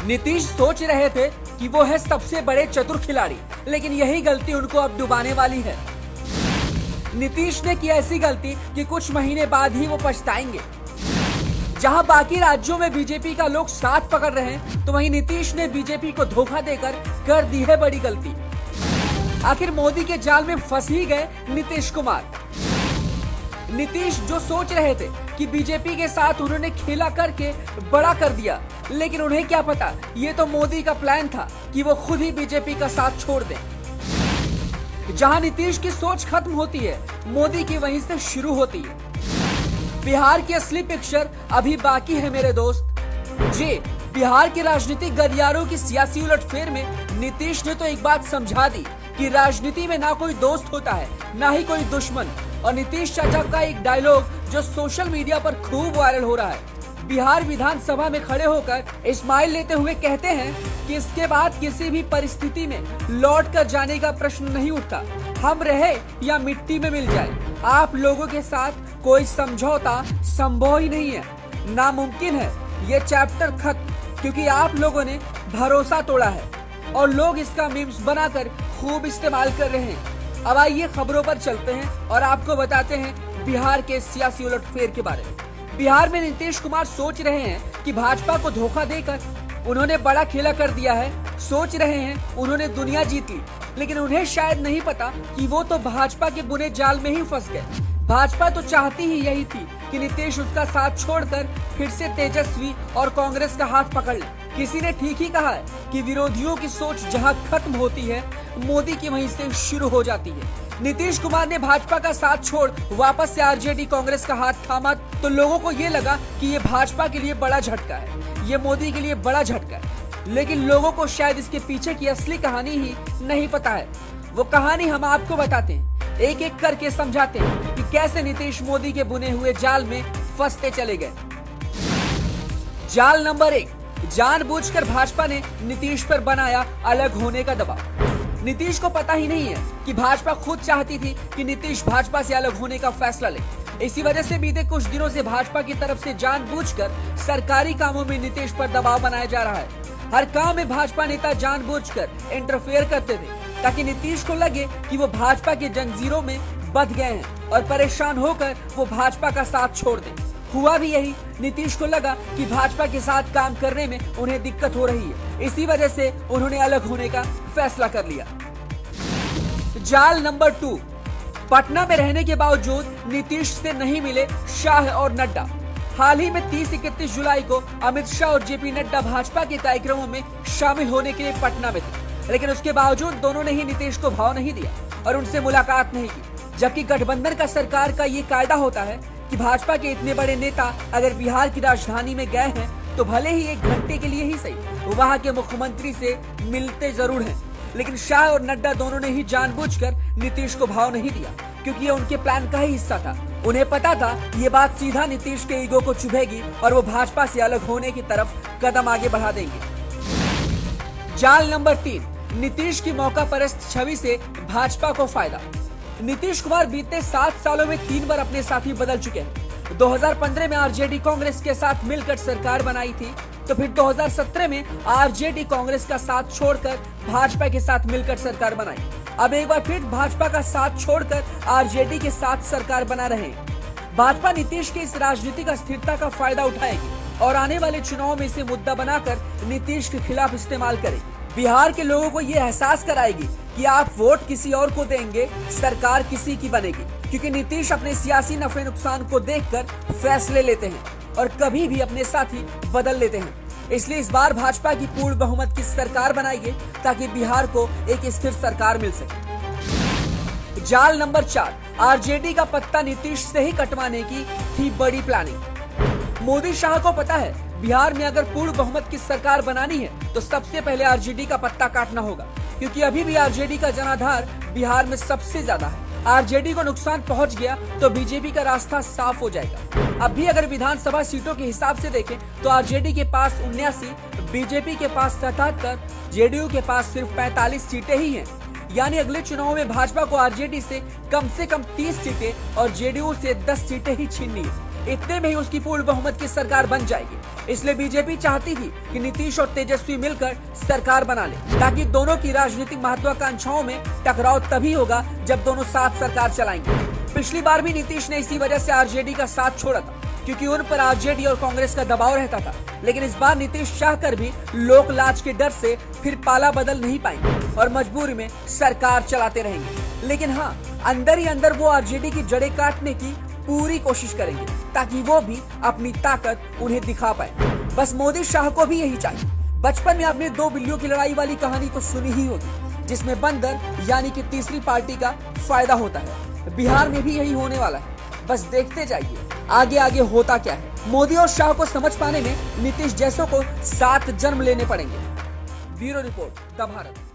नीतीश सोच रहे थे कि वो है सबसे बड़े चतुर खिलाड़ी, लेकिन यही गलती उनको अब डुबाने वाली है। नीतीश ने की ऐसी गलती कि कुछ महीने बाद ही वो पछताएंगे। जहां बाकी राज्यों में बीजेपी का लोग साथ पकड़ रहे हैं, तो वहीं नीतीश ने बीजेपी को धोखा देकर कर दी है बड़ी गलती। आखिर मोदी के जाल में फंस ही गए नीतीश कुमार। नीतीश जो सोच रहे थे कि बीजेपी के साथ उन्होंने खेला करके बड़ा कर दिया, लेकिन उन्हें क्या पता ये तो मोदी का प्लान था कि वो खुद ही बीजेपी का साथ छोड़ दें। जहां नीतीश की सोच खत्म होती है, मोदी की वहीं से शुरू होती है। बिहार की असली पिक्चर अभी बाकी है मेरे दोस्त। जी, बिहार के राजनीतिक गलियारों की सियासी उलटफेर में नीतीश ने तो एक बात समझा दी कि राजनीति में ना कोई दोस्त होता है, ना ही कोई दुश्मन। और नीतीश चाचा का एक डायलॉग जो सोशल मीडिया पर खूब वायरल हो रहा है, बिहार विधानसभा में खड़े होकर स्माइल लेते हुए कहते हैं कि इसके बाद किसी भी परिस्थिति में लौट कर जाने का प्रश्न नहीं उठता। हम रहे या मिट्टी में मिल जाए, आप लोगों के साथ कोई समझौता संभव ही नहीं है, नामुमकिन है। ये चैप्टर खत्म, क्योंकि आप लोगों ने भरोसा तोड़ा है और लोग इसका मीम्स बनाकर खूब इस्तेमाल कर रहे हैं। अब आइए खबरों पर चलते हैं और आपको बताते हैं बिहार के सियासी उलटफेर के बारे में। बिहार में नीतीश कुमार सोच रहे हैं कि भाजपा को धोखा देकर उन्होंने बड़ा खेला कर दिया है। सोच रहे हैं उन्होंने दुनिया जीत ली, लेकिन उन्हें शायद नहीं पता कि वो तो भाजपा के बुने जाल में ही फंस गए। भाजपा तो चाहती ही यही थी कि नीतीश उसका साथ छोड़कर फिर से तेजस्वी और कांग्रेस का हाथ पकड़ ले। किसी ने ठीक ही कहा है कि विरोधियों की सोच जहां खत्म होती है, मोदी की वहीं से शुरू हो जाती है। नीतीश कुमार ने भाजपा का साथ छोड़ वापस से आरजेडी कांग्रेस का हाथ थामा, तो लोगों को ये लगा कि ये भाजपा के लिए बड़ा झटका है, ये मोदी के लिए बड़ा झटका है। लेकिन लोगों को शायद इसके पीछे की असली कहानी ही नहीं पता है। वो कहानी हम आपको बताते हैं, एक एक करके समझाते हैं कि कैसे नीतीश मोदी के बुने हुए जाल में फंसते चले गए। जाल नंबर 1, जानबूझकर भाजपा ने नीतीश पर बनाया अलग होने का दबाव। नीतीश को पता ही नहीं है कि भाजपा खुद चाहती थी कि नीतीश भाजपा से अलग होने का फैसला ले। इसी वजह से बीते कुछ दिनों से भाजपा की तरफ से जानबूझकर सरकारी कामों में नीतीश पर दबाव बनाया जा रहा है। हर काम में भाजपा नेता जानबूझकर इंटरफेयर करते थे ताकि नीतीश को लगे कि वो भाजपा के जंजीरों में बंध गए हैं और परेशान होकर वो भाजपा का साथ छोड़ दें। हुआ भी यही। नीतीश को लगा कि भाजपा के साथ काम करने में उन्हें दिक्कत हो रही है, इसी वजह से उन्होंने अलग होने का फैसला कर लिया। जाल नंबर 2, पटना में रहने के बावजूद नीतीश से नहीं मिले शाह और नड्डा। हाल ही में 30-31 जुलाई को अमित शाह और जेपी नड्डा भाजपा के कार्यक्रमों में शामिल होने के लिए पटना में थे, लेकिन उसके बावजूद दोनों ने ही नीतीश को भाव नहीं दिया और उनसे मुलाकात नहीं की। जबकि गठबंधन का सरकार का ये कायदा होता है कि भाजपा के इतने बड़े नेता अगर बिहार की राजधानी में गए हैं तो भले ही 1 घंटे के लिए ही सही वहां के मुख्यमंत्री से मिलते जरूर हैं। लेकिन शाह और नड्डा दोनों ने ही जानबूझकर नीतीश को भाव नहीं दिया, क्योंकि ये उनके प्लान का ही हिस्सा था। उन्हें पता था ये बात सीधा नीतीश के ईगो को चुभेगी और वो भाजपा से अलग होने की तरफ कदम आगे बढ़ा देंगे। जाल नंबर 3, नीतीश की मौका परस्त छवि से भाजपा को फायदा। नीतीश कुमार बीते 7 सालों में 3 बार अपने साथी बदल चुके हैं। 2015 में आरजेडी कांग्रेस के साथ मिलकर सरकार बनाई थी, तो फिर 2017 में आरजेडी कांग्रेस का साथ छोड़कर भाजपा के साथ मिलकर सरकार बनाई। अब एक बार फिर भाजपा का साथ छोड़कर आरजेडी के साथ सरकार बना रहे हैं। भाजपा नीतीश के इस राजनीतिक अस्थिरता का फायदा उठाएगी और आने वाले चुनाव में इसे मुद्दा बनाकर नीतीश के खिलाफ इस्तेमाल करेगी। बिहार के लोगों को ये एहसास कराएगी कि आप वोट किसी और को देंगे, सरकार किसी की बनेगी, क्योंकि नीतीश अपने सियासी नफे नुकसान को देखकर फैसले लेते हैं और कभी भी अपने साथी बदल लेते हैं। इसलिए इस बार भाजपा की पूर्ण बहुमत की सरकार बनाइए ताकि बिहार को एक स्थिर सरकार मिल सके। जाल नंबर 4, आरजेडी का पत्ता नीतीश से ही कटवाने की थी बड़ी प्लानिंग। मोदी शाह को पता है बिहार में अगर पूर्ण बहुमत की सरकार बनानी है तो सबसे पहले आरजेडी का पत्ता काटना होगा, क्योंकि अभी भी आरजेडी का जनाधार बिहार में सबसे ज्यादा है। आरजेडी को नुकसान पहुंच गया तो बीजेपी का रास्ता साफ हो जाएगा। अब भी अगर विधानसभा सीटों के हिसाब से देखें तो आरजेडी के पास 79, बीजेपी के पास 77, जेडीयू के पास सिर्फ 45 सीटें ही हैं। यानी अगले चुनाव में भाजपा को आरजेडी से कम 30 सीटें और जेडीयू से 10 सीटें ही छीननी है। इतने में ही उसकी पूर्ण बहुमत की सरकार बन जाएगी। इसलिए बीजेपी चाहती थी कि नीतीश और तेजस्वी मिलकर सरकार बना ले, ताकि दोनों की राजनीतिक महत्वाकांक्षाओं में टकराव तभी होगा जब दोनों साथ सरकार चलाएंगे। पिछली बार भी नीतीश ने इसी वजह से आरजेडी का साथ छोड़ा था, क्योंकि उन पर आरजेडी और कांग्रेस का दबाव रहता था। लेकिन इस बार नीतीश चाहकर भी लोक लाज के डर से फिर पाला बदल नहीं पाएंगे और मजबूरी में सरकार चलाते रहेंगे। लेकिन हाँ, अंदर ही अंदर वो आरजेडी की जड़ें काटने की पूरी कोशिश करेंगे, ताकि वो भी अपनी ताकत उन्हें दिखा पाए। बस मोदी शाह को भी यही चाहिए। बचपन में आपने 2 बिल्लियों की लड़ाई वाली कहानी तो सुनी ही होगी, जिसमें बंदर यानी कि तीसरी पार्टी का फायदा होता है। बिहार में भी यही होने वाला है। बस देखते जाइए आगे आगे होता क्या है। मोदी और शाह को समझ पाने में नीतीश जैसों को 7 जन्म लेने पड़ेंगे। Bureau report, the Bharat.